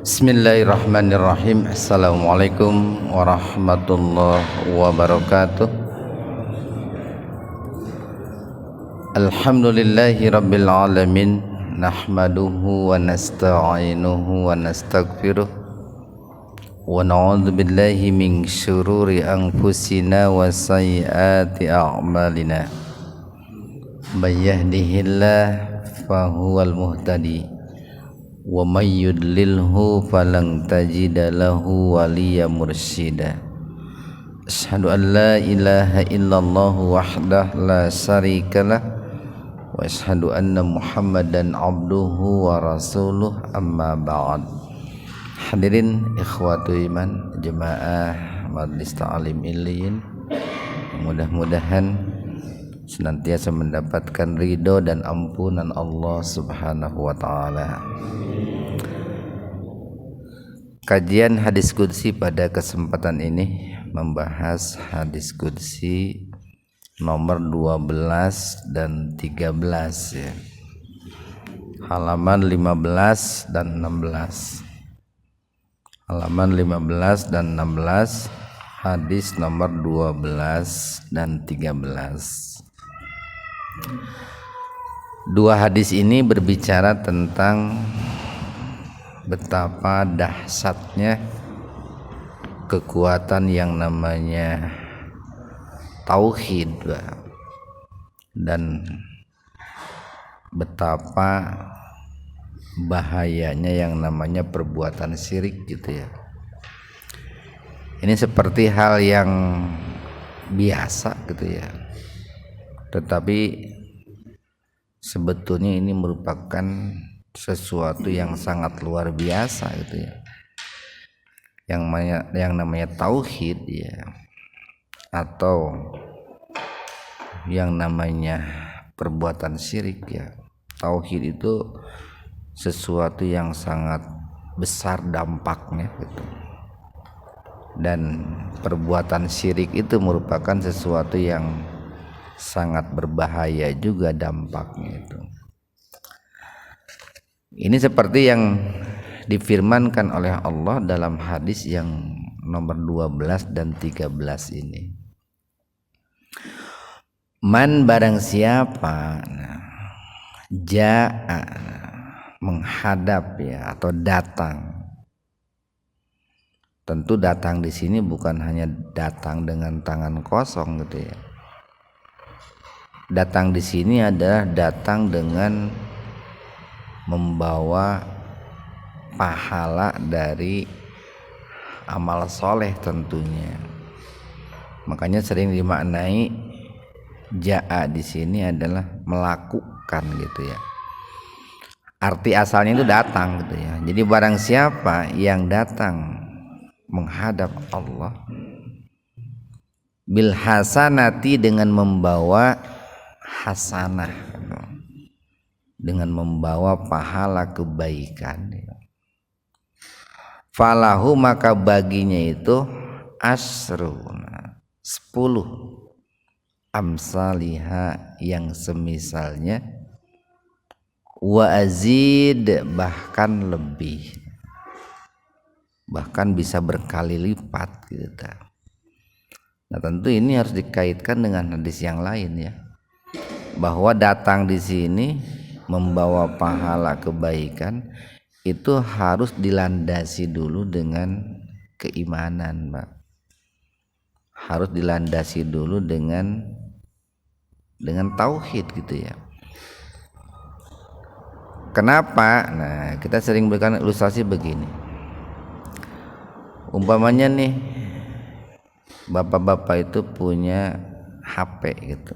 Bismillahirrahmanirrahim. Assalamualaikum warahmatullahi wabarakatuh. Alhamdulillahi rabbil alamin. Nahmaduhu wa nasta'inuhu wa nastaghfiruh. Wa na'udzu billahi min syururi anfusina wa sayyiati a'malina. May yahdihillahu fahuwal muhtadi. Wa may yudlilhu falan tajida lahu waliya mursyida. Asyhadu an la ilaha illallah wahdahu la syarikalah wa asyhadu anna Muhammadan abduhu wa rasuluh, amma ba'd. Hadirin ikhwatu iman jemaah Majelis Ta'lim Illiyin, mudah-mudahan senantiasa mendapatkan ridho dan ampunan Allah Subhanahu wa taala. Kajian hadis qudsi pada kesempatan ini membahas hadis qudsi nomor 12 dan 13 ya. Halaman 15 dan 16. Halaman 15 dan 16, hadis nomor 12 dan 13. Dua hadis ini berbicara tentang betapa dahsyatnya kekuatan yang namanya tauhid dan betapa bahayanya yang namanya perbuatan syirik gitu ya. Ini seperti hal yang biasa gitu ya, tetapi sebetulnya ini merupakan sesuatu yang sangat luar biasa gitu ya. Yang namanya tauhid ya, atau yang namanya perbuatan syirik ya. Tauhid itu sesuatu yang sangat besar dampaknya gitu. Dan perbuatan syirik itu merupakan sesuatu yang sangat berbahaya juga dampaknya itu. Ini seperti yang difirmankan oleh Allah dalam hadis yang nomor 12 dan 13 ini. Man barang siapa ja'a menghadap ya, atau datang. Tentu datang di sini bukan hanya datang dengan tangan kosong gitu ya. Datang di sini adalah datang dengan membawa pahala dari amal soleh tentunya. Makanya sering dimaknai ja'a di sini adalah melakukan gitu ya. Arti asalnya itu datang gitu ya. Jadi barang siapa yang datang menghadap Allah bil hasanati, dengan membawa hasanah, dengan membawa pahala kebaikan, falahu maka baginya itu asruna 10 amsaliha yang semisalnya, wa azid bahkan lebih, bahkan bisa berkali lipat gitu. Nah tentu ini harus dikaitkan dengan hadis yang lain ya, bahwa datang di sini membawa pahala kebaikan itu harus dilandasi dulu dengan keimanan, Pak. Harus dilandasi dulu dengan tauhid gitu ya. Kenapa? Nah, kita sering berikan ilustrasi begini. Umpamanya nih, bapak-bapak itu punya HP gitu,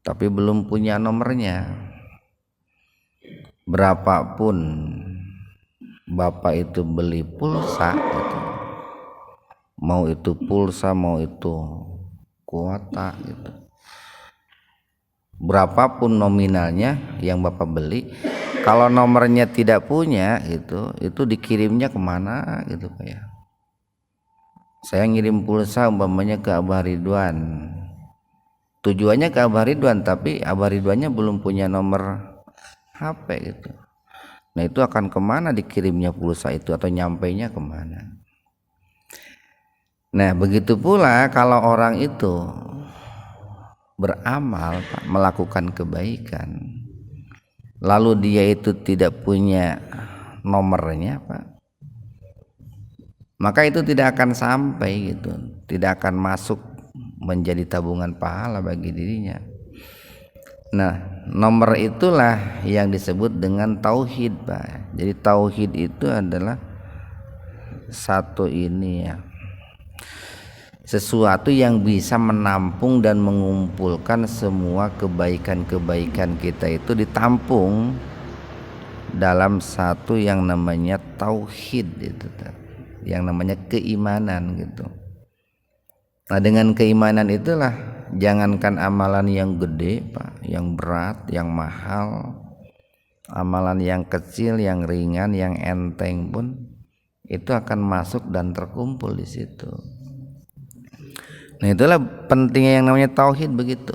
tapi belum punya nomornya. Berapapun bapak itu beli pulsa gitu, mau itu pulsa mau itu kuota gitu, berapapun nominalnya yang bapak beli, kalau nomornya tidak punya itu dikirimnya kemana gitu kayak. Saya ngirim pulsa umpamanya ke Abah Ridwan, tujuannya ke Abah Ridwan, tapi Abah Ridwannya belum punya nomor HP gitu. Nah itu akan kemana dikirimnya pulsa itu atau nyampainya kemana? Nah begitu pula kalau orang itu beramal Pak, melakukan kebaikan, lalu dia itu tidak punya nomornya Pak, maka itu tidak akan sampai gitu, tidak akan masuk menjadi tabungan pahala bagi dirinya. Nah nomor itulah yang disebut dengan tauhid Pak. Jadi tauhid itu adalah satu ini ya, sesuatu yang bisa menampung dan mengumpulkan semua kebaikan-kebaikan kita itu ditampung dalam satu yang namanya tauhid itu, yang namanya keimanan gitu. Nah dengan keimanan itulah, jangankan amalan yang gede Pak, yang berat, yang mahal, amalan yang kecil, yang ringan, yang enteng pun itu akan masuk dan terkumpul di situ. Nah itulah pentingnya yang namanya tauhid begitu.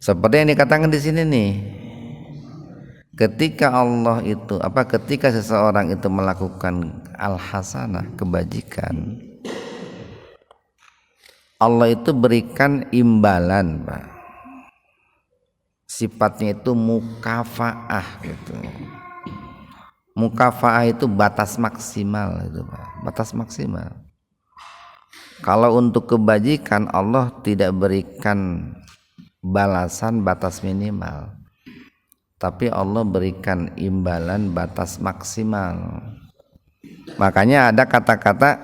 Seperti yang dikatakan di sini nih, ketika Allah itu ketika seseorang itu melakukan al-hasanah, kebajikan, Allah itu berikan imbalan Pak. Sifatnya itu mukafaah gitu. Mukafaah itu batas maksimal itu Pak, batas maksimal. Kalau untuk kebajikan Allah tidak berikan balasan batas minimal, tapi Allah berikan imbalan batas maksimal. Makanya ada kata-kata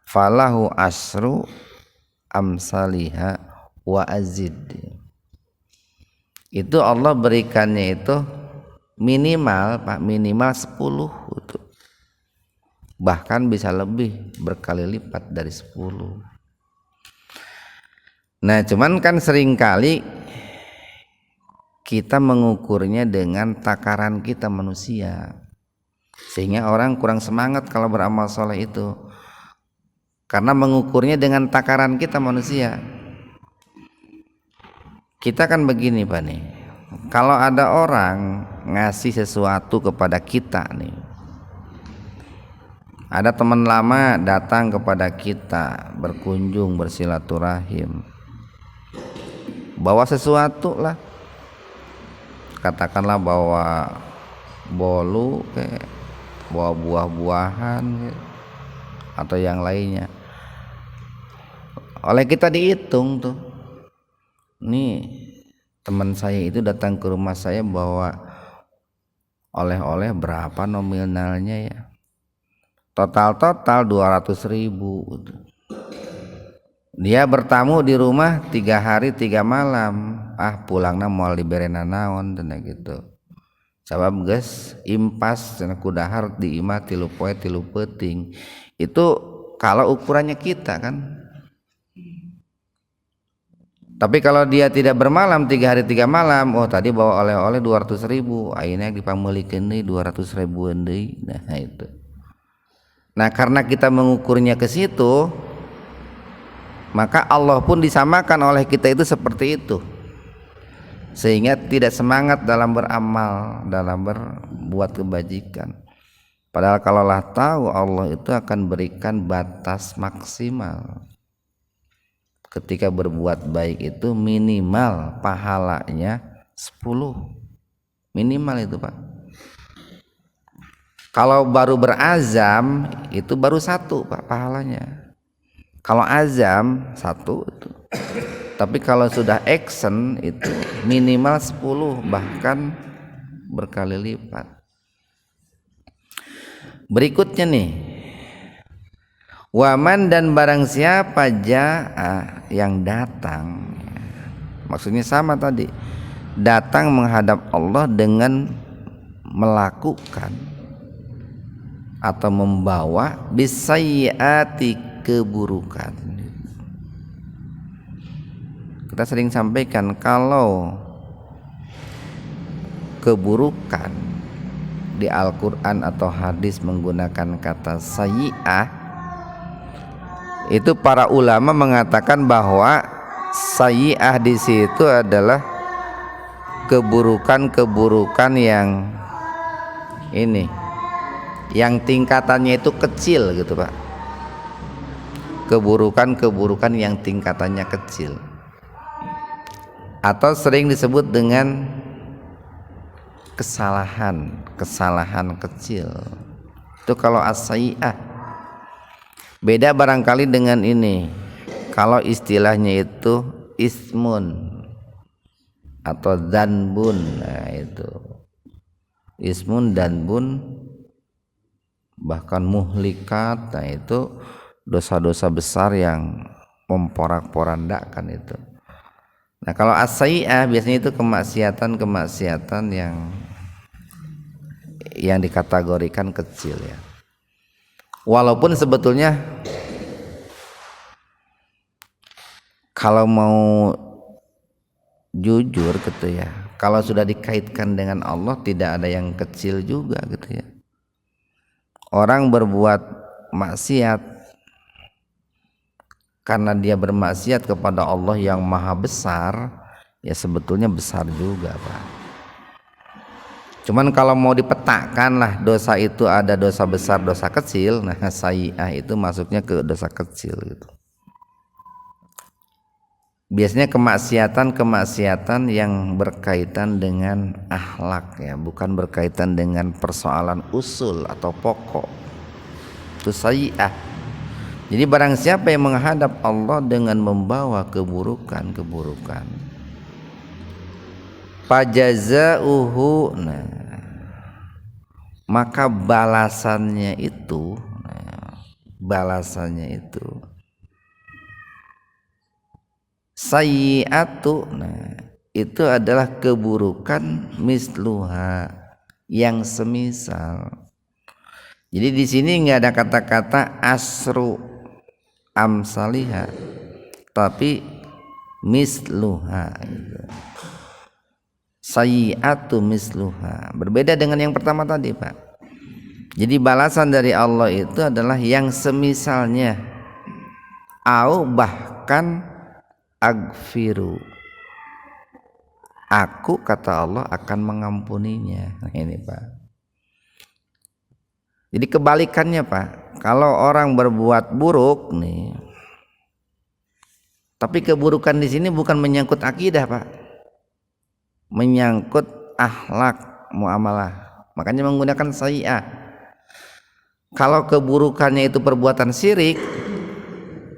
falahu asru amsaliha wa azid. Itu Allah berikannya itu minimal Pak, minimal 10 itu. Bahkan bisa lebih, berkali lipat dari 10. Nah cuman kan seringkali kita mengukurnya dengan takaran kita manusia, sehingga orang kurang semangat kalau beramal soleh itu, karena mengukurnya dengan takaran kita manusia. Kita kan begini Pak nih, kalau ada orang ngasih sesuatu kepada kita nih, ada teman lama datang kepada kita, berkunjung, bersilaturahim, bawa sesuatu lah, katakanlah bawa bolu kayak, bawa buah-buahan kayak, atau yang lainnya. Oleh kita dihitung tuh, nih teman saya itu datang ke rumah saya bawa oleh-oleh berapa nominalnya ya, total 200.000 gitu. Dia bertamu di rumah 3 hari 3 malam, pulangna moal diberena naon cenah gitu. Sabab geus impas cenah kudahar di imah 3 poe 3 peuting. Itu kalau ukurannya kita kan. Tapi kalau dia tidak bermalam 3 hari 3 malam, tadi bawa oleh-oleh 200.000, ayeuna dipameulikeun deui 200.000 deui. Nah itu. Nah karena kita mengukurnya ke situ, maka Allah pun disamakan oleh kita itu seperti itu, sehingga tidak semangat dalam beramal, dalam berbuat kebajikan. Padahal kalaulah tahu Allah itu akan berikan batas maksimal. Ketika berbuat baik itu minimal pahalanya 10, minimal itu Pak. Kalau baru berazam itu baru 1 Pak pahalanya. Kalau azam 1 itu. Tapi kalau sudah action itu minimal 10, bahkan berkali lipat. Berikutnya nih, waman dan barang siapa jaa yang datang, maksudnya sama tadi, datang menghadap Allah dengan melakukan atau membawa bisayyiati, keburukan. Kita sering sampaikan kalau keburukan di Al-Quran atau hadis menggunakan kata sayyi'ah, itu para ulama mengatakan bahwa sayyi'ah di situ adalah keburukan-keburukan yang ini, yang tingkatannya itu kecil gitu Pak. Keburukan-keburukan yang tingkatannya kecil, atau sering disebut dengan kesalahan kecil. Itu kalau as-sayyi'ah. Beda barangkali dengan ini. Kalau istilahnya itu ismun atau dzanbun. Nah itu ismun, dzanbun, bahkan muhlikat. Nah itu dosa-dosa besar yang memporak-porandakan itu. Nah kalau as-sayyi'ah biasanya itu kemaksiatan yang dikategorikan kecil ya. Walaupun sebetulnya kalau mau jujur gitu ya, kalau sudah dikaitkan dengan Allah tidak ada yang kecil juga gitu ya. Orang berbuat maksiat karena dia bermaksiat kepada Allah yang maha besar, ya sebetulnya besar juga Pak. Cuman kalau mau dipetakan lah dosa itu ada dosa besar, dosa kecil. Nah sayyi'ah itu masuknya ke dosa kecil gitu. Biasanya kemaksiatan yang berkaitan dengan akhlak ya, bukan berkaitan dengan persoalan usul atau pokok. Itu sayyi'ah. Jadi barang siapa yang menghadap Allah dengan membawa keburukan, fajazauhu, nah, maka balasannya itu sayyi'atu, nah itu adalah keburukan misluha, yang semisal. Jadi di sini nggak ada kata-kata asru amsaliha, tapi misluha gitu. Sayyi'atu misluha, berbeda dengan yang pertama tadi Pak. Jadi balasan dari Allah itu adalah yang semisalnya, au bahkan agfiru, aku kata Allah akan mengampuninya. Nah ini Pak. Jadi kebalikannya Pak, kalau orang berbuat buruk nih, tapi keburukan di sini bukan menyangkut akidah Pak, menyangkut akhlak muamalah, makanya menggunakan sayyi'ah. Kalau keburukannya itu perbuatan syirik,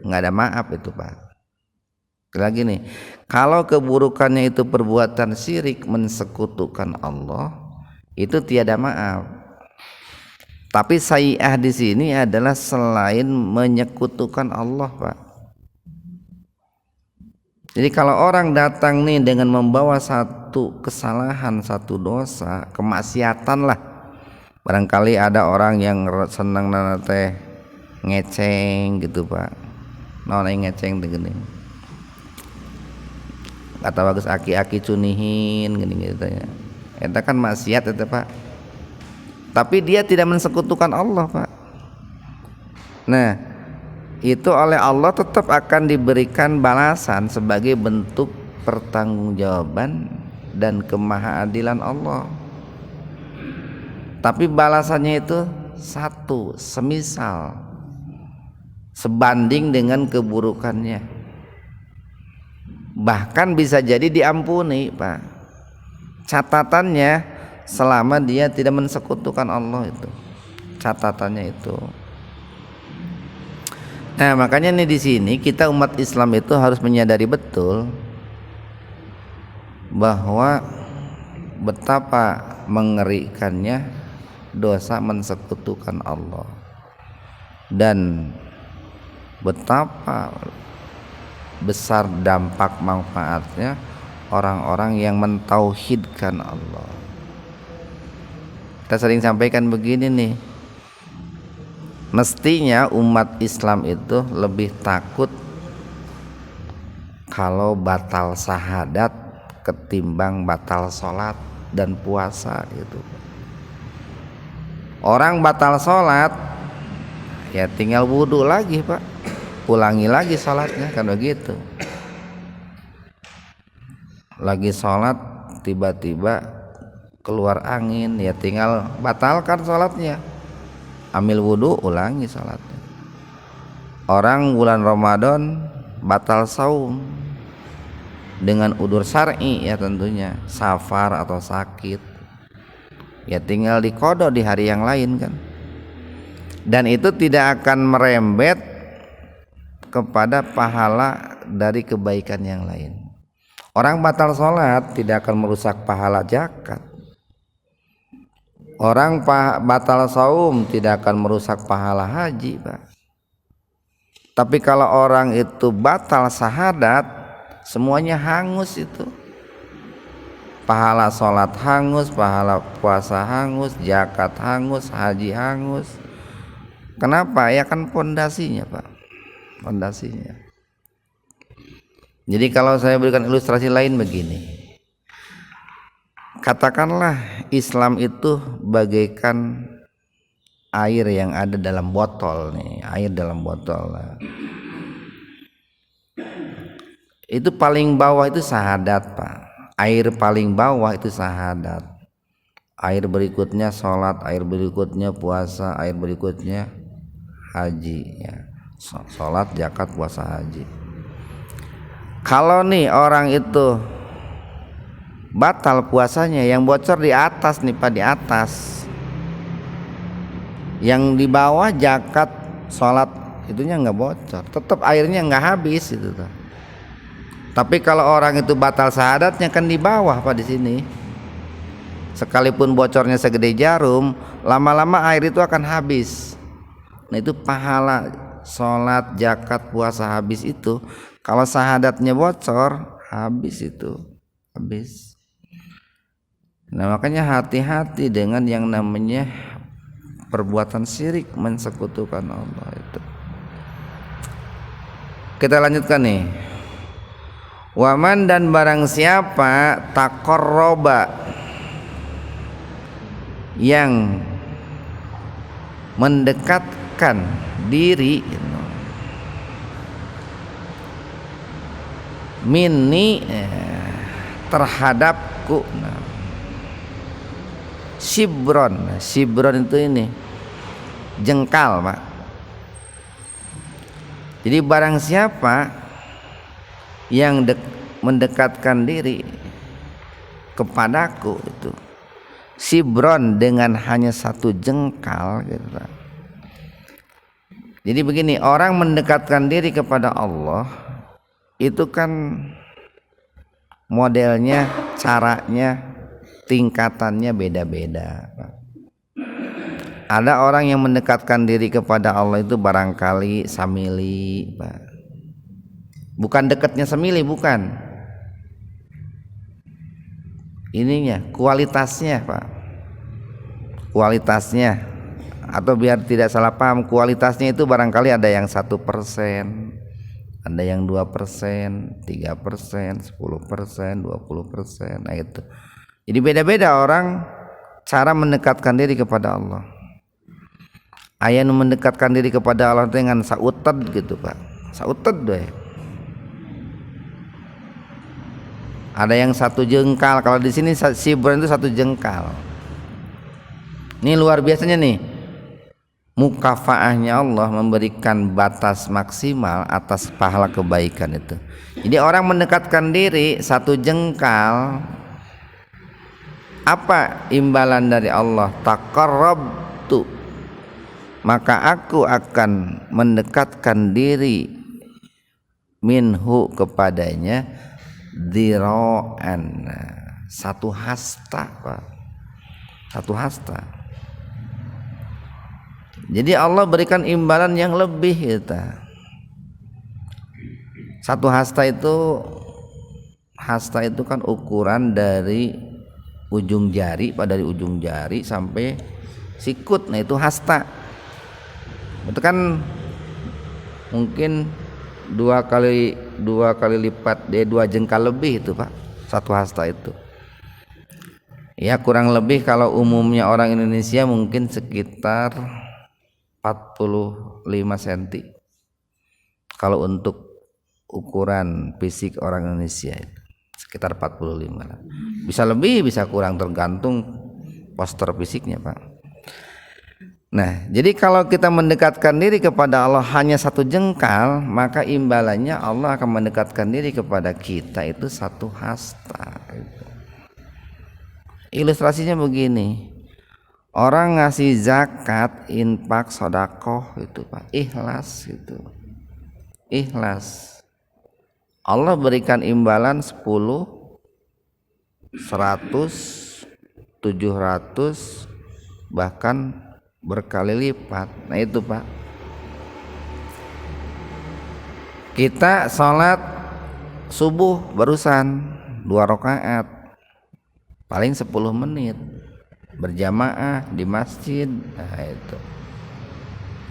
nggak ada maaf itu Pak. Lagi nih, kalau keburukannya itu perbuatan syirik, mensekutukan Allah, itu tiada maaf. Tapi sayyi'ah di sini adalah selain menyekutukan Allah Pak. Jadi kalau orang datang nih dengan membawa satu kesalahan, satu dosa, kemaksiatan lah. Barangkali ada orang yang senang teh ngeceng gitu Pak. Nona ngeceng begini. Kata bagus aki-aki cunihin gini gitu ya. Itu kan maksiat itu Pak. Tapi dia tidak mensekutukan Allah Pak. Nah, itu oleh Allah tetap akan diberikan balasan sebagai bentuk pertanggungjawaban dan kemahaadilan Allah. Tapi balasannya itu satu, semisal, sebanding dengan keburukannya. Bahkan bisa jadi diampuni Pak. Catatannya selama dia tidak mensekutukan Allah itu. Catatannya itu. Nah, makanya nih di sini kita umat Islam itu harus menyadari betul bahwa betapa mengerikannya dosa mensekutukan Allah dan betapa besar dampak manfaatnya orang-orang yang mentauhidkan Allah. Kita sering sampaikan begini nih, mestinya umat Islam itu lebih takut kalau batal syahadat ketimbang batal sholat dan puasa gitu. Orang batal sholat ya tinggal wudhu lagi Pak, ulangi lagi sholatnya kan begitu. Lagi sholat tiba-tiba keluar angin, ya tinggal batalkan sholatnya, ambil wudhu, ulangi sholatnya. Orang bulan Ramadan batal saum dengan udzur syar'i ya tentunya, safar atau sakit, ya tinggal diqadha di hari yang lain kan, dan itu tidak akan merembet kepada pahala dari kebaikan yang lain. Orang batal sholat tidak akan merusak pahala zakat. Orang batal saum tidak akan merusak pahala haji, Pak. Tapi kalau orang itu batal syahadat, semuanya hangus itu. Pahala sholat hangus, pahala puasa hangus, zakat hangus, haji hangus. Kenapa? Ya kan pondasinya, Pak. Pondasinya. Jadi kalau saya berikan ilustrasi lain begini. Katakanlah Islam itu bagaikan air yang ada dalam botol nih, air dalam botol. Itu paling bawah itu syahadat, Pak. Air paling bawah itu syahadat. Air berikutnya sholat, air berikutnya puasa, air berikutnya haji ya. Sholat, zakat, puasa, haji. Kalau nih orang itu batal puasanya, yang bocor di atas nih, Pak, di atas. Yang di bawah zakat, sholat itunya nggak bocor, tetap airnya nggak habis itu tuh. Tapi kalau orang itu batal syahadatnya kan di bawah, Pak, di sini. Sekalipun bocornya segede jarum, lama-lama air itu akan habis. Nah itu pahala sholat, zakat, puasa habis itu. Kalau syahadatnya bocor, habis itu, habis. Nah makanya hati-hati dengan yang namanya perbuatan syirik, mensekutukan Allah itu. Kita lanjutkan nih. Waman, dan barang siapa taqarraba, yang mendekatkan diri minni terhadapku, shibron. Shibron itu ini jengkal, Pak. Jadi barang siapa yang mendekatkan diri kepadaku itu shibron, dengan hanya satu jengkal gitu, Pak. Jadi begini, orang mendekatkan diri kepada Allah itu kan modelnya, caranya, tingkatannya beda-beda, Pak. Ada orang yang mendekatkan diri kepada Allah itu barangkali samili, Pak. Bukan dekatnya samili, bukan. Ininya, kualitasnya, Pak. Kualitasnya, atau biar tidak salah paham, kualitasnya itu barangkali ada yang 1%, ada yang 2%, 3%, 10%, 20%, nah itu. Jadi beda-beda orang cara mendekatkan diri kepada Allah. Ayat mendekatkan diri kepada Allah dengan sautad gitu, Pak. Sautad deh. Ada yang 1 jengkal. Kalau di sini shibron itu 1 jengkal. Ini luar biasanya nih. Mukafaahnya Allah memberikan batas maksimal atas pahala kebaikan itu. Jadi orang mendekatkan diri 1 jengkal. Apa imbalan dari Allah? Taqarrabtu, maka aku akan mendekatkan diri minhu kepadanya dhira'an, 1 hasta, Pak. 1 hasta. Jadi Allah berikan imbalan yang lebih kita. 1 hasta itu kan ukuran dari ujung jari, Pak, dari ujung jari sampai sikut. Nah itu hasta. Itu kan mungkin 2 kali lipat, 2 jengkal lebih itu, Pak, 1 hasta itu. Ya kurang lebih kalau umumnya orang Indonesia mungkin sekitar 45 cm. Kalau untuk ukuran fisik orang Indonesia itu sekitar 45 lah. Bisa lebih bisa kurang tergantung postur fisiknya Pak. Nah jadi kalau kita mendekatkan diri kepada Allah hanya 1 jengkal, maka imbalannya Allah akan mendekatkan diri kepada kita itu 1 hasta. Ilustrasinya begini, orang ngasih zakat, infak, sedekah itu Pak, ikhlas gitu, ikhlas, Allah berikan imbalan 10, 100, 700, bahkan berkali lipat. Nah itu Pak, kita sholat subuh barusan 2 rakaat paling 10 menit berjamaah di masjid. Nah itu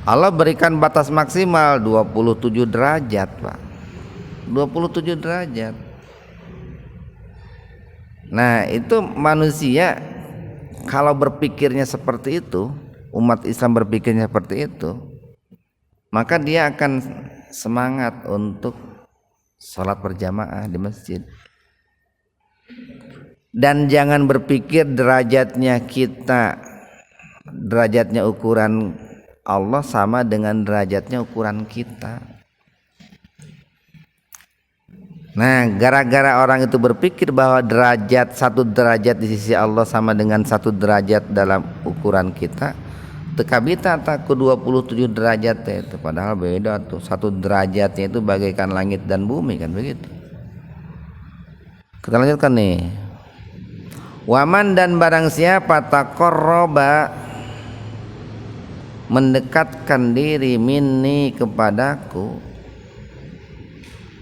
Allah berikan batas maksimal 27 derajat Pak, 27 derajat. Nah itu manusia kalau berpikirnya seperti itu, umat Islam berpikirnya seperti itu, maka dia akan semangat untuk sholat berjamaah di masjid. Dan jangan berpikir derajatnya kita, derajatnya ukuran Allah sama dengan derajatnya ukuran kita. Nah gara-gara orang itu berpikir bahwa derajat 1 derajat di sisi Allah sama dengan 1 derajat dalam ukuran kita, tekabita tak ke 27 derajat itu, padahal beda tuh. 1 derajatnya itu bagaikan langit dan bumi kan begitu. Kita lanjutkan nih. Waman dan barang siapa taqarraba mendekatkan diri minni kepadaku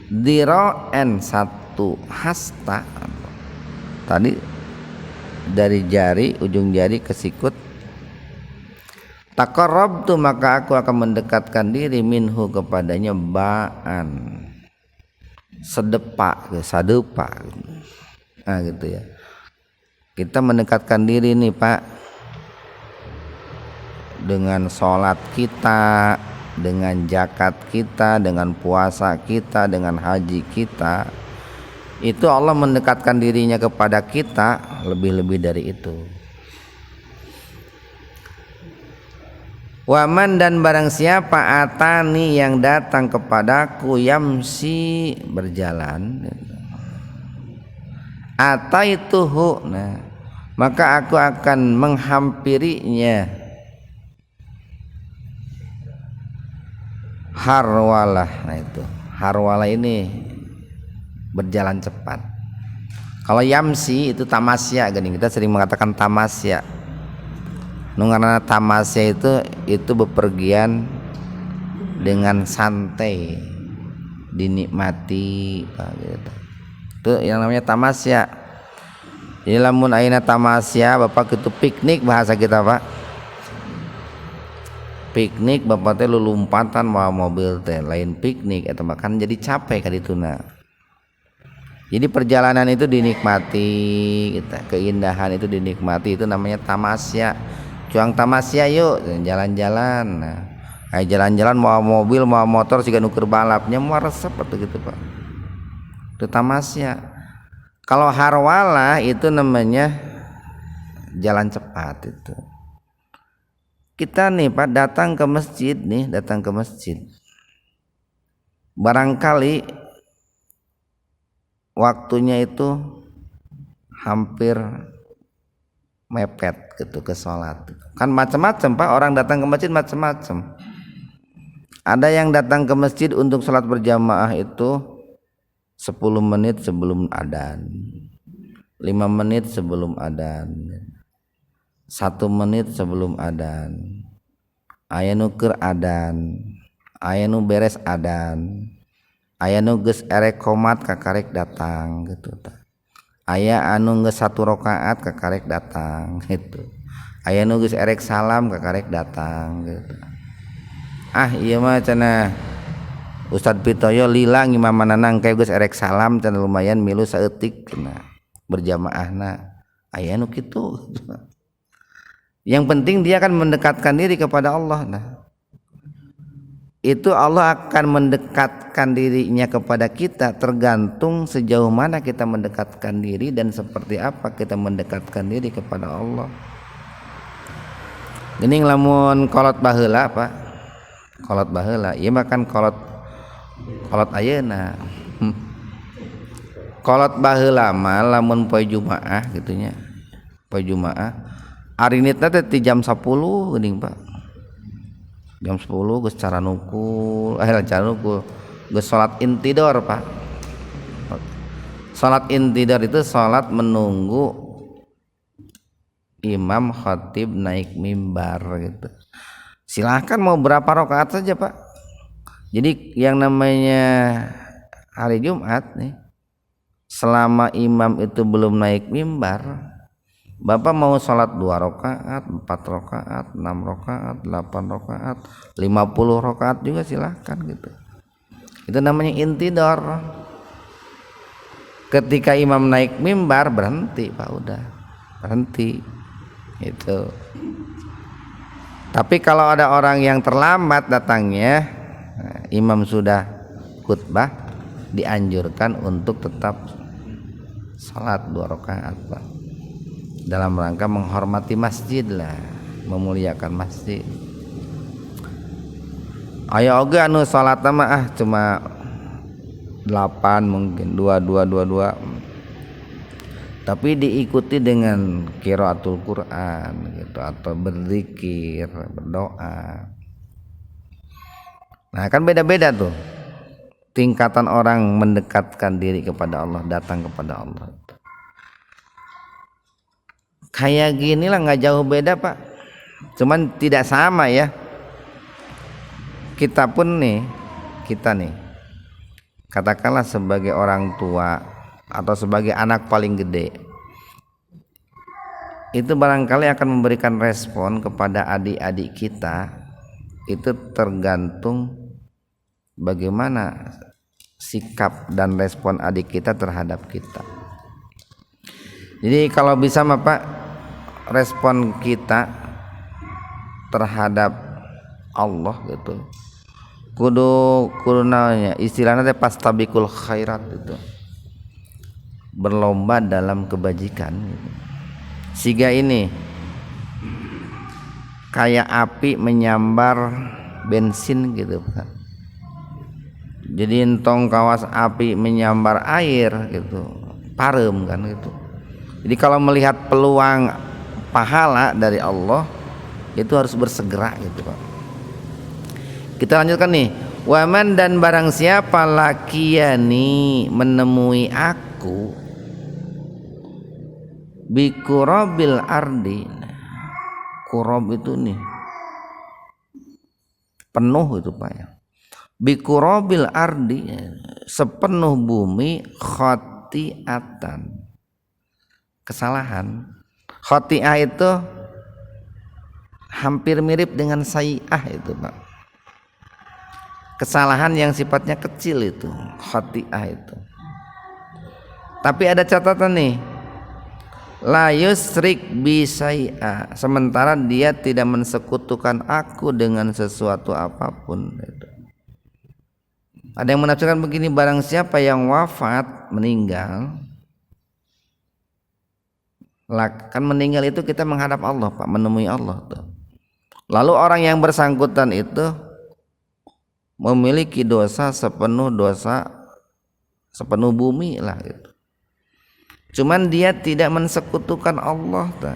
dira'an 1 hasta, tadi dari jari, ujung jari ke sikut, taqarrabtu maka aku akan mendekatkan diri minhu kepadanya ba'an, sedepak, sadepa. Nah gitu ya. Kita mendekatkan diri nih Pak dengan sholat kita, dengan zakat kita, dengan puasa kita, dengan haji kita. Itu Allah mendekatkan dirinya kepada kita lebih-lebih dari itu. Waman dan barang siapa atani yang datang kepadaku yamsi berjalan, ataituhu, nah maka aku akan menghampirinya harwalah. Nah itu harwalah ini berjalan cepat. Kalau yamsi itu tamasya gini, kita sering mengatakan tamasya. Nungarana tamasya itu bepergian dengan santai, dinikmati gitu. Itu yang namanya tamasya. Jadi lamun ayeuna tamasya Bapak itu piknik bahasa kita Pak. Piknik Bapak teh lulumpatan bawa mobil teh, lain piknik eta makan jadi capek ka dituna. Jadi perjalanan itu dinikmati, kita keindahan itu dinikmati, itu namanya tamasya. Cuang tamasya yuk jalan-jalan. Nah, jalan-jalan bawa mobil, bawa motor siga nuker balapnya mau resep atau gitu Pak. Itu tamasya. Kalau harwala itu namanya jalan cepat itu. Kita nih Pak datang ke masjid nih, datang ke masjid. Barangkali waktunya itu hampir mepet gitu ke sholat. Kan macam-macam Pak, orang datang ke masjid macam-macam. Ada yang datang ke masjid untuk sholat berjamaah itu 10 menit sebelum adzan, 5 menit sebelum adzan, 1 menit sebelum adzan, aya nu keur adzan, aya nu beres adzan, aya nu geus erek qomat kakarek datang gitu. Aya anu geus 1 rakaat kakarek datang gitu. Aya nu geus erek salam kakarek datang gitu. Ah ieu mah cenah Ustad Pitoyo lila ngimamanana engke geus erek salam cenah lumayan milu saeutik cenah berjamaahna. Aya nu kitu. Yang penting dia akan mendekatkan diri kepada Allah. Nah, itu Allah akan mendekatkan dirinya kepada kita tergantung sejauh mana kita mendekatkan diri dan seperti apa kita mendekatkan diri kepada Allah. Ini lamun kolot baheula Pak, kolot baheula ieu mah kan kolot ayeuna. Kolot baheula mah lamun poe Jumaah gitu nya, poe Jumaah arinitna teh ti jam 10 geuning Pak, jam 10 geus cara nukul, cara nukul geus salat intidor Pak. Salat intidor itu salat menunggu imam khatib naik mimbar gitu. Silahkan mau berapa rakaat saja Pak. Jadi yang namanya hari Jumat nih, selama imam itu belum naik mimbar, Bapak mau sholat 2 rakaat, 4 rakaat, 6 rakaat, 8 rakaat, 50 rakaat juga silahkan gitu. Itu namanya intidor. Ketika imam naik mimbar berhenti Pak, udah berhenti itu. Tapi kalau ada orang yang terlambat datangnya, imam sudah khutbah, dianjurkan untuk tetap salat 2 rakaat Pak, dalam rangka menghormati masjid lah, memuliakan masjid. Ayo oge anu salat mah cuma 8 mungkin 22 tapi diikuti dengan qiraatul Quran gitu, atau berzikir, berdoa. Nah kan beda-beda tuh tingkatan orang mendekatkan diri kepada Allah, datang kepada Allah. Kayak gini lah, nggak jauh beda Pak, cuman tidak sama ya. Kita nih katakanlah sebagai orang tua atau sebagai anak paling gede, itu barangkali akan memberikan respon kepada adik-adik kita, itu tergantung bagaimana sikap dan respon adik kita terhadap kita. Jadi kalau bisa mah Pak, respon kita terhadap Allah gitu kudu namanya istilahnya teh pastabikul khairat itu, berlomba dalam kebajikan gitu. Siga ini kayak api menyambar bensin gitu kan. Jadi entong kawas api menyambar air gitu, parem kan gitu. Jadi kalau melihat peluang pahala dari Allah itu harus bersegera gitu Pak. Kita lanjutkan nih. Waman, dan barang siapa lakiyani menemui aku bikurobil ardi. Kurob itu nih penuh itu Pak ya. Bikurobil ardi, sepenuh bumi, khotiatan, kesalahan. Khotiah itu hampir mirip dengan sayi'ah itu Pak, kesalahan yang sifatnya kecil itu khotiah itu. Tapi ada catatan nih, la yusrik bi sayi'ah, sementara dia tidak mensekutukan aku dengan sesuatu apapun itu. Ada yang menafsirkan begini, barang siapa yang wafat, meninggal, kan meninggal itu kita menghadap Allah Pak, menemui Allah tuh. Lalu orang yang bersangkutan itu memiliki dosa sepenuh bumi lah gitu. Cuman dia tidak mensekutukan Allah tuh.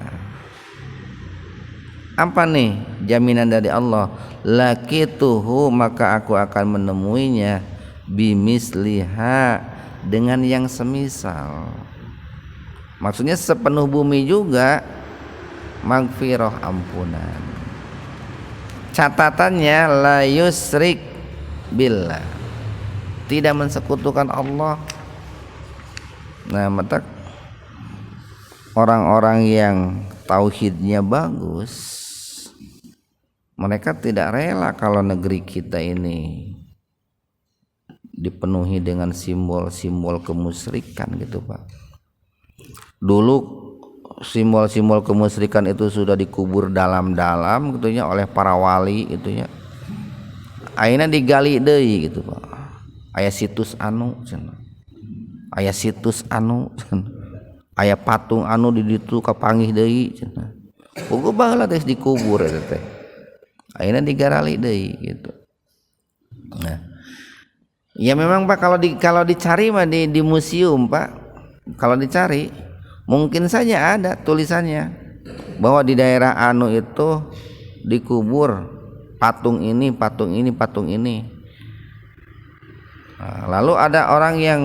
Apa nih jaminan dari Allah? Laqituhu, maka aku akan menemuinya bimisliha, dengan yang semisal. Maksudnya sepenuh bumi juga, magfirah, ampunan. Catatannya la yusrik billah, tidak mensekutukan Allah. Nah maka orang-orang yang tauhidnya bagus, mereka tidak rela kalau negeri kita ini dipenuhi dengan simbol-simbol kemusyrikan gitu Pak. Dulu simbol-simbol kemusyrikan itu sudah dikubur dalam-dalam gitu ya oleh para wali itu ya. ayeuna digali deui gitu Pak. Aya situs anu cenah. Aya situs anu cenah. Aya patung anu di ditu kapanggih deui cenah. Puguh baheula teh dikubur eta teh. Ayeuna digarali deui gitu. Nah, ya memang Pak kalau dicari mah di museum Pak. Kalau dicari mungkin saja ada tulisannya bahwa di daerah anu itu dikubur patung ini, patung ini, patung ini. Nah, lalu ada orang yang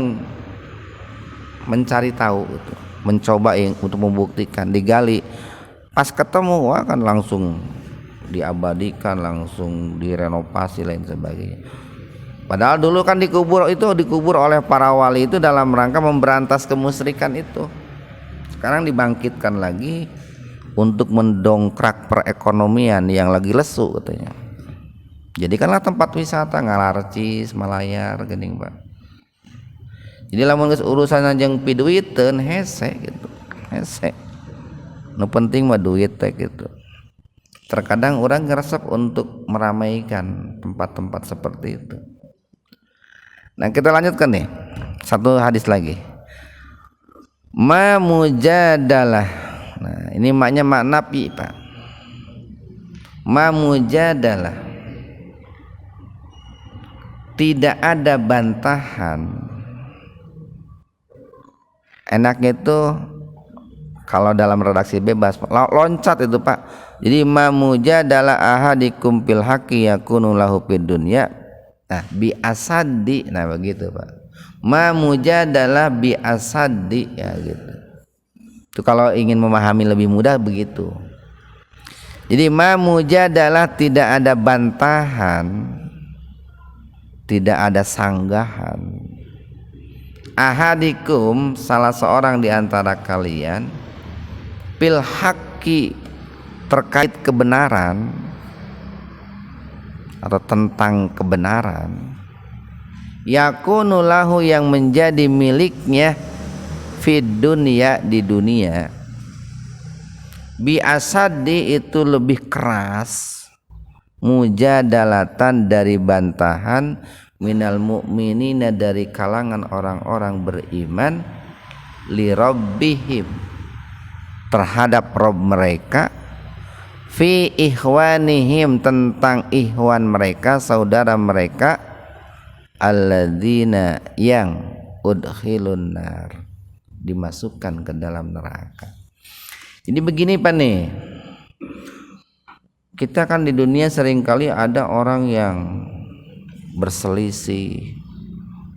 mencari tahu itu, mencoba untuk membuktikan, digali, pas ketemu wah kan langsung diabadikan, langsung direnovasi lain sebagainya. Padahal dulu kan dikubur oleh para wali itu dalam rangka memberantas kemusyrikan itu. Sekarang dibangkitkan lagi untuk mendongkrak perekonomian yang lagi lesu katanya. Jadikanlah tempat wisata Ngalarcis, Malayar geuning Pak. Jadi lamun geus urusan jeung piduiteun hese gitu. Hese. Nu penting mah duit teh gitu. Terkadang orang ngeresep untuk meramaikan tempat-tempat seperti itu. Nah, kita lanjutkan nih. Satu hadis lagi. Ma mujadalah. Nah, ini maknya mak nafi, Pak. Ma mujadalah. Tidak ada bantahan. Enaknya itu kalau dalam redaksi bebas loncat itu Pak. Jadi ma mujadalah ahadikum fil haqqi yakunu lahu fid dunya. Nah, bi asadi. Nah, begitu Pak. Ma mujadalah bi asadi ya gitu. Itu kalau ingin memahami lebih mudah begitu. Jadi ma mujadalah tidak ada bantahan. Tidak ada sanggahan. Ahadikum salah seorang di antara kalian fil haqqi terkait kebenaran atau tentang kebenaran yakunu lahu yang menjadi miliknya fid dunya di dunia bi asadi itu lebih keras mujadalatan dari bantahan minal mu'minina dari kalangan orang-orang beriman li rabbihim terhadap Rabb mereka fi ikhwanihim tentang ikhwan mereka saudara mereka alladzina yang udkhilun nar dimasukkan ke dalam neraka. Jadi begini Pak nih, kita kan di dunia seringkali ada orang yang berselisih,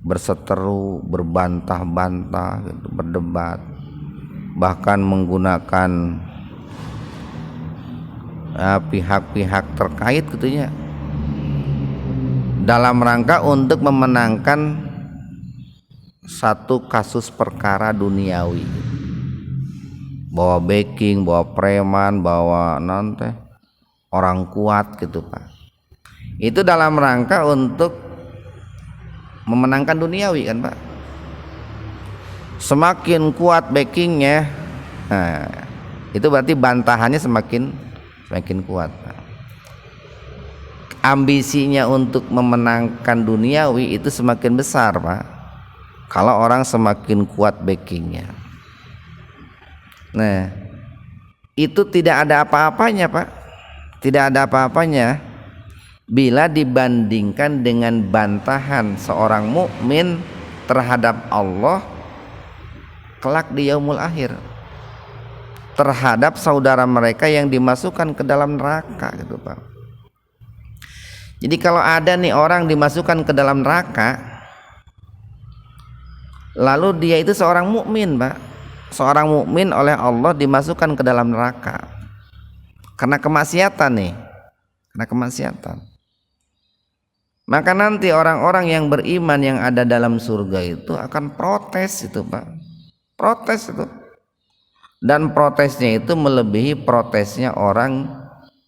berseteru, berbantah-bantah, gitu, berdebat, bahkan menggunakan pihak-pihak terkait gitunya dalam rangka untuk memenangkan satu kasus perkara duniawi, bawa backing, bawa preman, bawa nanti orang kuat gitu Pak. Itu dalam rangka untuk memenangkan duniawi kan Pak. Semakin kuat backingnya, nah, itu berarti bantahannya semakin kuat Pak. Ambisinya untuk memenangkan duniawi itu semakin besar Pak, kalau orang semakin kuat backingnya. Nah, itu tidak ada apa-apanya Pak, tidak ada apa-apanya bila dibandingkan dengan bantahan seorang mukmin terhadap Allah kelak di yaumul akhir, terhadap saudara mereka yang dimasukkan ke dalam neraka gitu Pak. Jadi kalau ada nih orang dimasukkan ke dalam neraka, lalu dia itu seorang mukmin Pak, seorang mukmin oleh Allah dimasukkan ke dalam neraka karena kemaksiatan nih, karena kemaksiatan. Maka nanti orang-orang yang beriman yang ada dalam surga itu akan protes itu Pak, protes itu, dan protesnya itu melebihi protesnya orang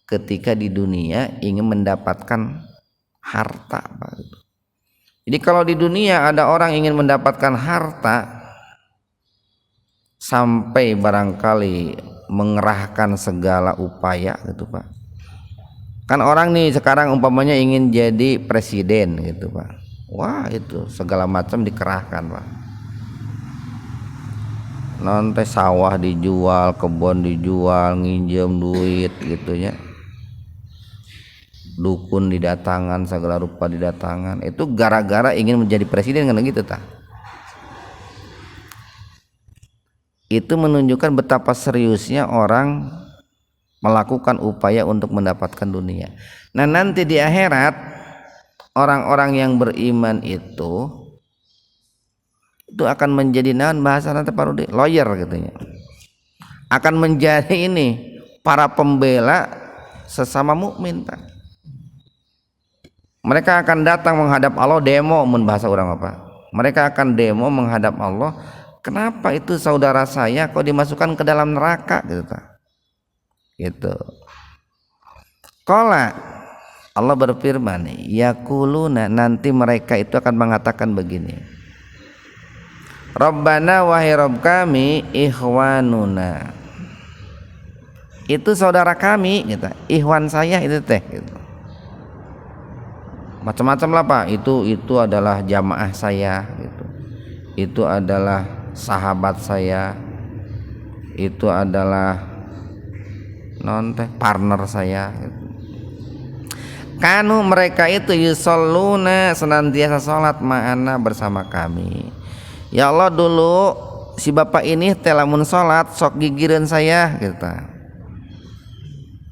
ketika di dunia ingin mendapatkan harta Pak. Jadi kalau di dunia ada orang ingin mendapatkan harta sampai barangkali mengerahkan segala upaya gitu Pak, Kan orang nih sekarang umpamanya ingin jadi presiden gitu Pak, wah itu segala macam dikerahkan Pak, nanti sawah dijual, kebun dijual, nginjem duit gitu ya, dukun didatangan, segala rupa didatangan, itu gara-gara ingin menjadi presiden kan gitu tak? Itu menunjukkan betapa seriusnya orang melakukan upaya untuk mendapatkan dunia. Nah nanti di akhirat orang-orang yang beriman itu akan menjadi naon bahasa nanti parodi lawyer gitu ya, akan menjadi ini para pembela sesama mukmin Pak. Mereka akan datang menghadap Allah, demo mun bahasa orang apa, mereka akan demo menghadap Allah, kenapa itu saudara saya kok dimasukkan ke dalam neraka gitu Pak. Gitu. Qala Allah berfirman, yaquluna, nanti mereka itu akan mengatakan begini, Rabbana wahai Rabb kami, ikhwanuna, itu saudara kami gitu. Ikhwan saya itu teh gitu. Macam-macam lah Pak, itu adalah jamaah saya gitu. Itu adalah sahabat saya. Itu adalah partner saya gitu. Kanu mereka itu yusalluna, senantiasa salat ma'ana bersama kami. Ya Allah, dulu si bapak ini telamun salat sok gigireun saya gitu.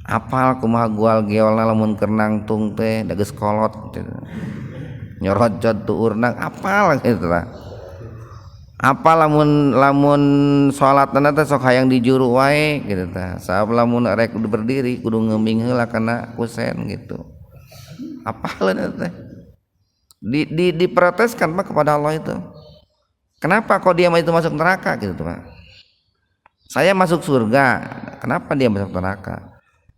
Apal kumaha gual geolna lamun kerenang tung teh da geus kolot gitu. Nyorojot tu urnang apal gitu lah. Apa lamun salatna teh sok hayang dijuru wae gitu tah. Sabab lamun rek berdiri kudu ngeuming heula kana kusen gitu. Apaleun teh. Diproteskan Pak kepada Allah itu. Kenapa kok dia itu masuk neraka gitu Pak? Saya masuk surga, kenapa dia masuk neraka?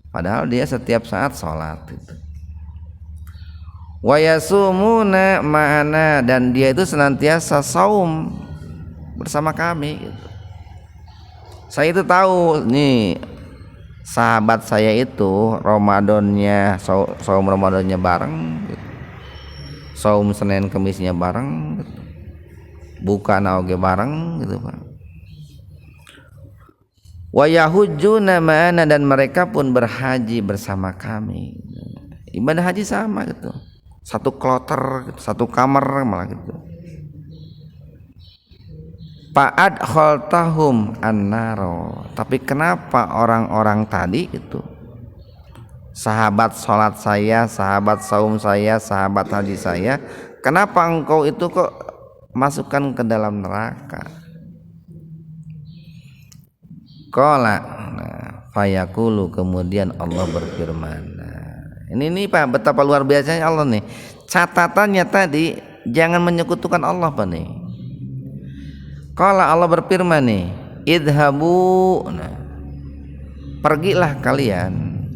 Padahal dia setiap saat salat gitu. Wa yasumuna ma'ana, dan dia itu senantiasa saum bersama kami gitu. Saya itu tahu nih sahabat saya itu Ramadannya saum Ramadannya bareng gitu. Saum Senin Kemisnya bareng gitu. Buka naoge bareng gitu Pak. Wa yahujjuna ma'ana, dan mereka pun berhaji bersama kami. Ibadah haji sama gitu. Satu kloter, satu kamar malah gitu. Fa'ad khaltahum annaro, tapi kenapa orang-orang tadi itu sahabat sholat saya, sahabat saum saya, sahabat haji saya, kenapa engkau itu kok masukkan ke dalam neraka? Qala, fayaqulu, kemudian Allah berfirman. Ini Pak, betapa luar biasanya Allah nih. Catatannya tadi jangan menyekutukan Allah Pak nih. Qala, Allah berfirman nih, idhabu, pergilah kalian,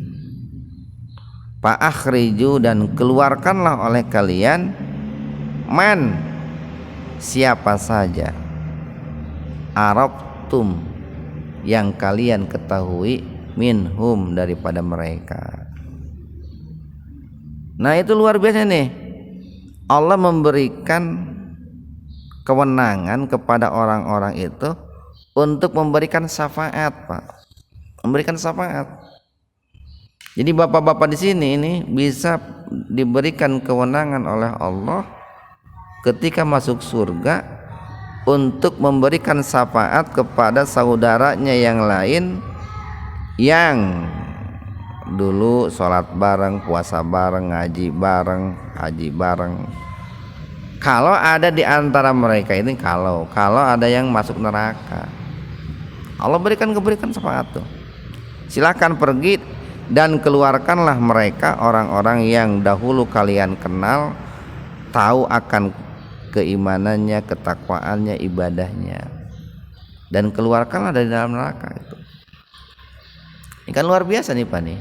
fa akhriju, dan keluarkanlah oleh kalian, man, siapa saja, arabtum, yang kalian ketahui, minhum, daripada mereka. Nah itu luar biasa nih, Allah memberikan kewenangan kepada orang-orang itu untuk memberikan syafaat Pak, memberikan syafaat. Jadi bapak-bapak di sini ini bisa diberikan kewenangan oleh Allah ketika masuk surga untuk memberikan syafaat kepada saudaranya yang lain yang dulu sholat bareng, puasa bareng, ngaji bareng, haji bareng. Kalau ada di antara mereka ini, kalau ada yang masuk neraka, Allah berikan syafaat tuh. Silakan pergi dan keluarkanlah mereka, orang-orang yang dahulu kalian kenal, tahu akan keimanannya, ketakwaannya, ibadahnya, dan keluarkanlah dari dalam neraka itu. Ini kan luar biasa nih Pak nih.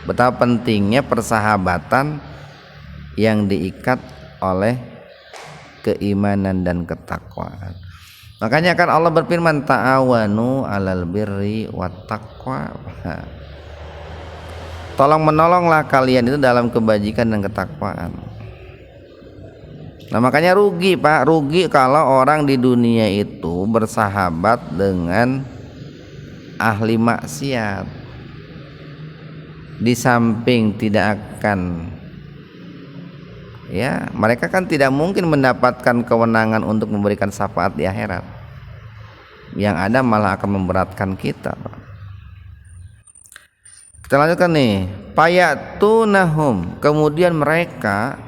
Betapa pentingnya persahabatan yang diikat oleh keimanan dan ketakwaan. Makanya kan Allah berfirman, ta'awanu 'alal birri wat taqwa. tolong menolonglah kalian itu dalam kebajikan dan ketakwaan. Nah makanya rugi Pak, rugi kalau orang di dunia itu bersahabat dengan ahli maksiat. Di samping tidak akan, ya mereka kan tidak mungkin mendapatkan kewenangan untuk memberikan syafaat di akhirat. Yang ada malah akan memberatkan kita Pak. Kita lanjutkan nih. Payatunahum, kemudian mereka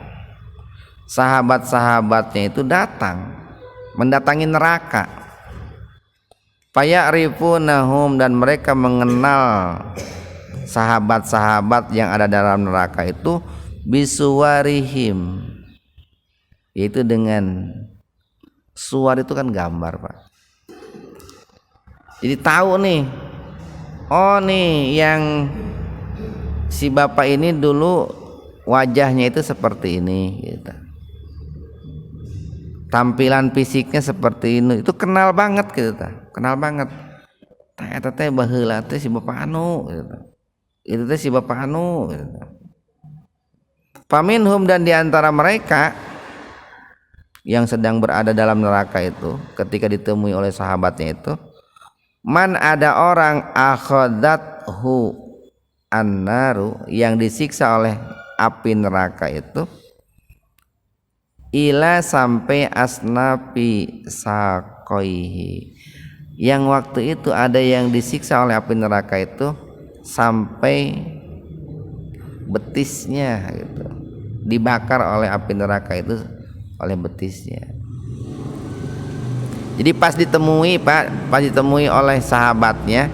sahabat-sahabatnya itu datang mendatangi neraka. Fayarifunahum, dan mereka mengenal sahabat-sahabat yang ada dalam neraka itu bisuwarihim, yaitu dengan suar itu kan gambar Pak. Jadi tahu nih, oh nih yang si bapak ini dulu wajahnya itu seperti ini gitu. Tampilan fisiknya seperti ini, itu kenal banget gitu, kenal banget. Eta teh baheula teh si bapak anu gitu. Itu teh si bapak anu gitu. Faminhum, dan diantara mereka yang sedang berada dalam neraka itu ketika ditemui oleh sahabatnya itu, man, ada orang akhadathu annaru, yang disiksa oleh api neraka itu, ila sampai asnapi sakoihi, yang waktu itu ada yang disiksa oleh api neraka itu sampai betisnya gitu, dibakar oleh api neraka itu oleh betisnya. Jadi pas ditemui Pak, pas ditemui oleh sahabatnya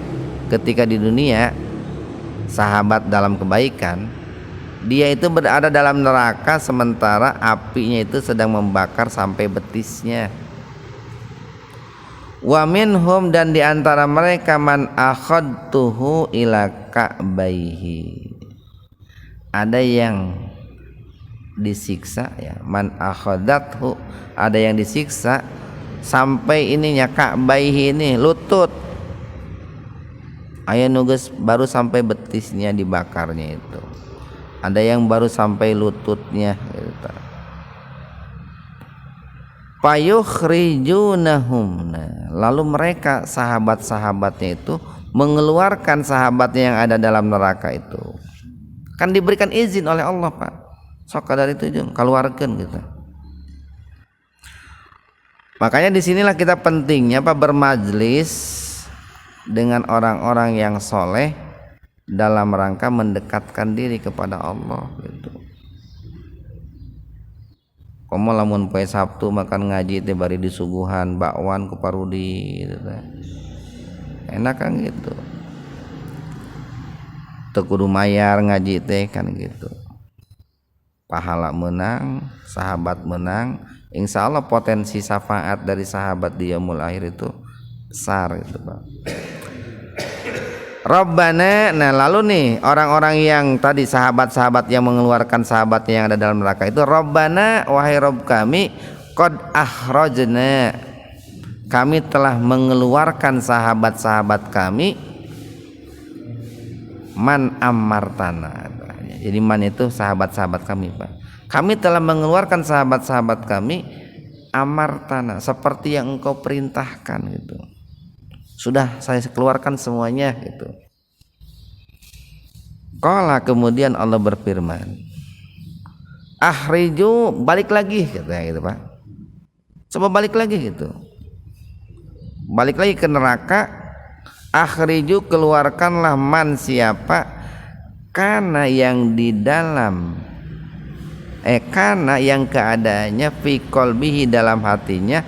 ketika di dunia, sahabat dalam kebaikan, dia itu berada dalam neraka sementara apinya itu sedang membakar sampai betisnya. Wa minhum, dan diantara mereka man akhadtuhu ila ka'baihi, ada yang disiksa ya, man akhadathu, ada yang disiksa sampai ininya ka'baihi, ini lutut, aya nugas baru sampai betisnya dibakarnya itu, ada yang baru sampai lututnya gitu. Payukhrijunahum, lalu mereka sahabat-sahabatnya itu mengeluarkan sahabatnya yang ada dalam neraka itu. Kan diberikan izin oleh Allah Pak, sok dari itu jeung keluarkan gitu. Makanya disinilah kita pentingnya Pak bermajlis dengan orang-orang yang soleh dalam rangka mendekatkan diri kepada Allah gitu. Komo lamun poe Sabtu makan ngaji teh bari disuguhan bakwan ku parudi gitu teh. Enak kan gitu. Teu kudu mayar ngaji teh kan gitu. Pahala menang, sahabat menang, insyaallah potensi syafaat dari sahabat di yaumul akhir itu besar gitu, Pak. Rabbana, nah lalu nih orang-orang yang tadi sahabat-sahabat yang mengeluarkan sahabatnya yang ada dalam neraka itu, Rabbana, wahai Rabb kami, qad akhrajna, kami telah mengeluarkan sahabat-sahabat kami, man amartana. Jadi man itu sahabat-sahabat kami Pak. Kami telah mengeluarkan sahabat-sahabat kami, amartana, seperti yang engkau perintahkan gitu. Sudah saya keluarkan semuanya gitu. Qala, kemudian Allah berfirman, akhriju, balik lagi katanya gitu Pak. Coba balik lagi gitu. Balik lagi ke neraka. Akhriju, keluarkanlah man, siapa, karena yang di dalam karena yang keadaannya fi qalbihi, dalam hatinya,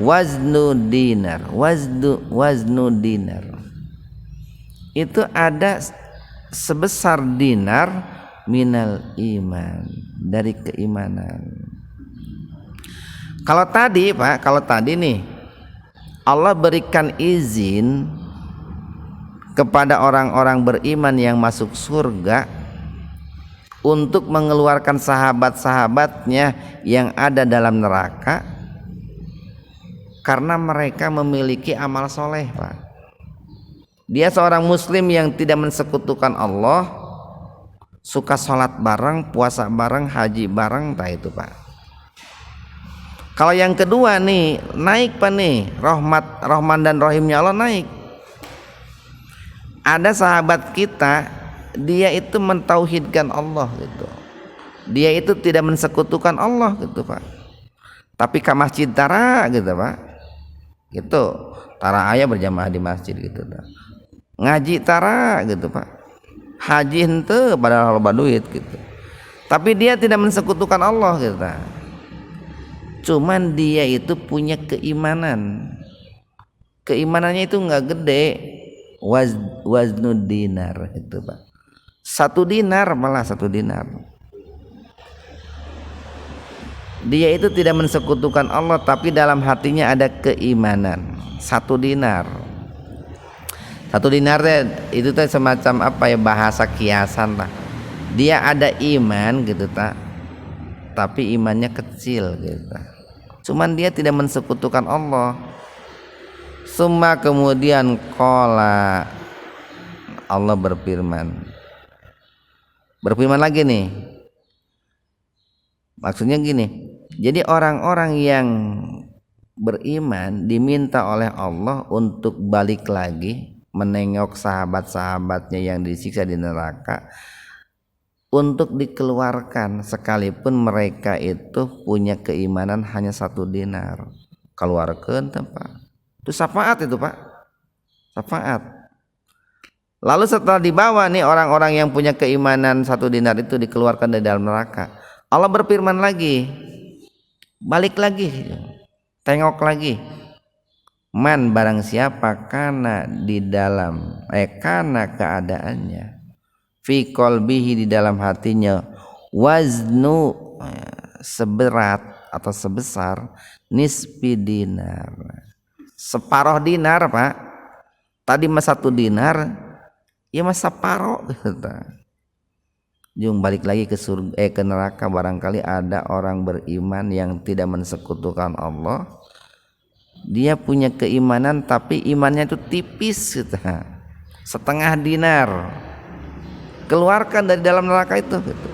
waznu dinar, waznu dinar, itu ada sebesar dinar minal iman, dari keimanan. Kalau tadi Pak, kalau tadi nih Allah berikan izin kepada orang-orang beriman yang masuk surga untuk mengeluarkan sahabat-sahabatnya yang ada dalam neraka karena mereka memiliki amal soleh Pak. Dia seorang muslim yang tidak mensekutukan Allah, suka sholat bareng, puasa bareng, haji bareng, tah itu Pak. Kalau yang kedua nih naik Pak nih, Rahman dan Rahimnya Allah naik. Ada sahabat kita, dia itu mentauhidkan Allah gitu. Dia itu tidak mensekutukan Allah gitu Pak. Tapi ke masjid tara gitu Pak. Gitu. Tara ayah berjamaah di masjid gitu Pak. Ngaji tara gitu Pak. Haji henteu padahal loba duit gitu. Tapi dia tidak mensekutukan Allah gitu. Cuman dia itu punya keimanan. Keimanannya itu enggak gede. Waznud dinar itu Pak. 1 dinar malah 1 dinar. Dia itu tidak mensekutukan Allah, tapi dalam hatinya ada keimanan. 1 dinar. 1 dinar itu teh semacam apa ya, bahasa kiasan lah. Dia ada iman gitu tak, tapi imannya kecil gitu. Cuman dia tidak mensekutukan Allah. Summa kemudian qala, Allah berfirman lagi nih. Maksudnya gini, jadi orang-orang yang beriman diminta oleh Allah untuk balik lagi menengok sahabat-sahabatnya yang disiksa di neraka untuk dikeluarkan, sekalipun mereka itu punya keimanan hanya 1 dinar. Keluarkan Pak. Itu syafaat itu Pak. Syafaat. Lalu setelah dibawa nih orang-orang yang punya keimanan 1 dinar itu dikeluarkan dari dalam neraka, Allah berfirman lagi, balik lagi, tengok lagi. Man barang siapa karena di dalam karena keadaannya fi qalbihi di dalam hatinya waznu seberat atau sebesar nisfi dinar, separuh dinar Pak. Tadi mas 1 dinar, ya mas separuh gitu. Jung balik lagi ke surga, ke neraka. Barangkali ada orang beriman yang tidak mensekutukan Allah. Dia punya keimanan tapi imannya itu tipis gitu. 1/2 dinar. Keluarkan dari dalam neraka itu gitu.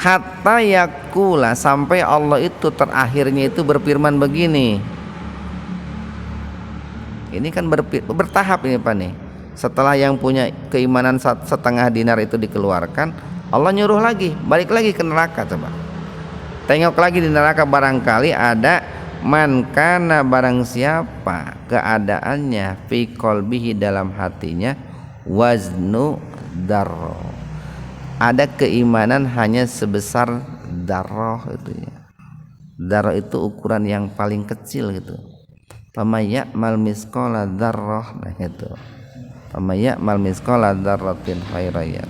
Hatta yakula, sampai Allah itu terakhirnya itu berfirman begini. Ini kan bertahap ini Pak nih. Setelah yang punya keimanan 1/2 dinar itu dikeluarkan, Allah nyuruh lagi, balik lagi ke neraka. Coba tengok lagi di neraka, barangkali ada man kana, barang siapa keadaannya fi qalbihi dalam hatinya waznu darro, ada keimanan hanya sebesar darroh itu ya. Darroh itu ukuran yang paling kecil gitu. Pamaya mal misqala darroh, nah itu. Pamaya mal misqala darratin khairaya.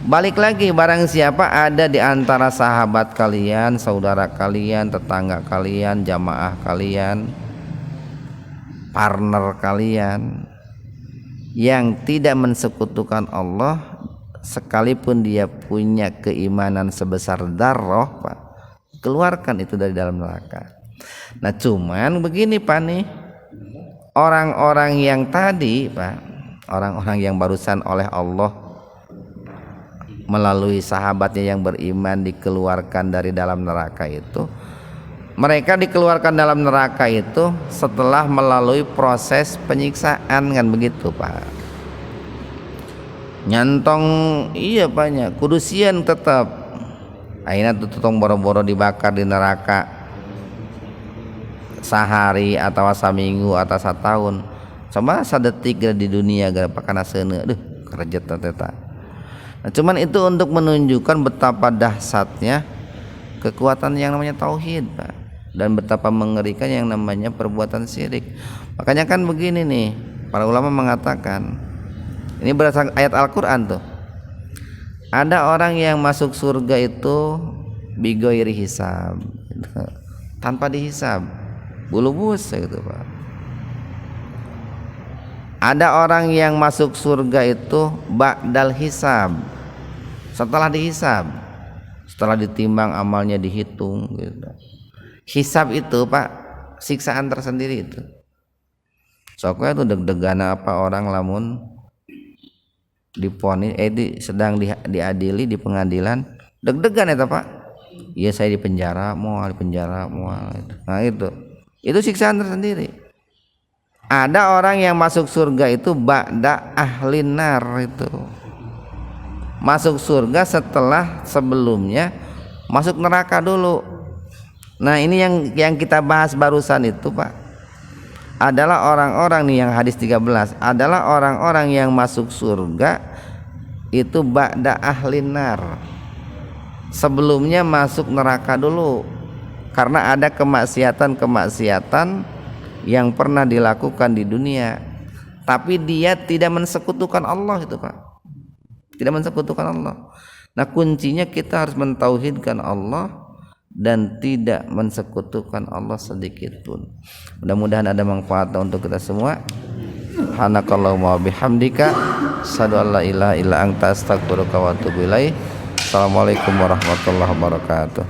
Balik lagi, barang siapa ada di antara sahabat kalian, saudara kalian, tetangga kalian, jamaah kalian, partner kalian yang tidak mensekutukan Allah, sekalipun dia punya keimanan sebesar darroh Pak, keluarkan itu dari dalam neraka. Nah cuman begini Pak nih, orang-orang yang tadi Pak, orang-orang yang barusan oleh Allah melalui sahabatnya yang beriman dikeluarkan dari dalam neraka itu, mereka dikeluarkan dalam neraka itu setelah melalui proses penyiksaan, kan begitu Pak. Nyantong iya banyak kudusian tetap akhirnya tutong boro-boro dibakar di neraka sehari atau seminggu atau 1 tahun. Coba sadetik di dunia gara pakana seuneu, aduh kerjet teta. Nah, cuman itu untuk menunjukkan betapa dahsyatnya kekuatan yang namanya tauhid Pak, dan betapa mengerikan yang namanya perbuatan syirik. Makanya kan begini nih, para ulama mengatakan, ini berdasarkan ayat Al-Qur'an tuh. Ada orang yang masuk surga itu bigoiri hisab, tanpa dihisab, bulu bus gitu Pak. Ada orang yang masuk surga itu ba'dal hisab, setelah dihisab, setelah ditimbang amalnya dihitung gitu. Hisab itu Pak siksaan tersendiri itu. Soknya itu deg-degan apa orang lamun sedang diadili di pengadilan, deg-degan eta Pak. Iya saya di penjara, mau. Nah itu siksaan tersendiri. Ada orang yang masuk surga itu ba'da ahlin nar, itu masuk surga setelah sebelumnya masuk neraka dulu. Nah ini yang kita bahas barusan itu Pak, adalah orang-orang nih yang hadis 13 adalah orang-orang yang masuk surga itu ba'da ahlin nar, sebelumnya masuk neraka dulu karena ada kemaksiatan yang pernah dilakukan di dunia, tapi dia tidak mensekutukan Allah itu Pak, tidak mensekutukan Allah. Nah kuncinya kita harus mentauhidkan Allah dan tidak mensekutukan Allah sedikit pun. Mudah-mudahan ada manfaat untuk kita semua. Subhanakallahumma bihamdika asyhadu an la ilaha illa anta astaghfiruka wa atubu ilaik. Assalamualaikum warahmatullahi wabarakatuh.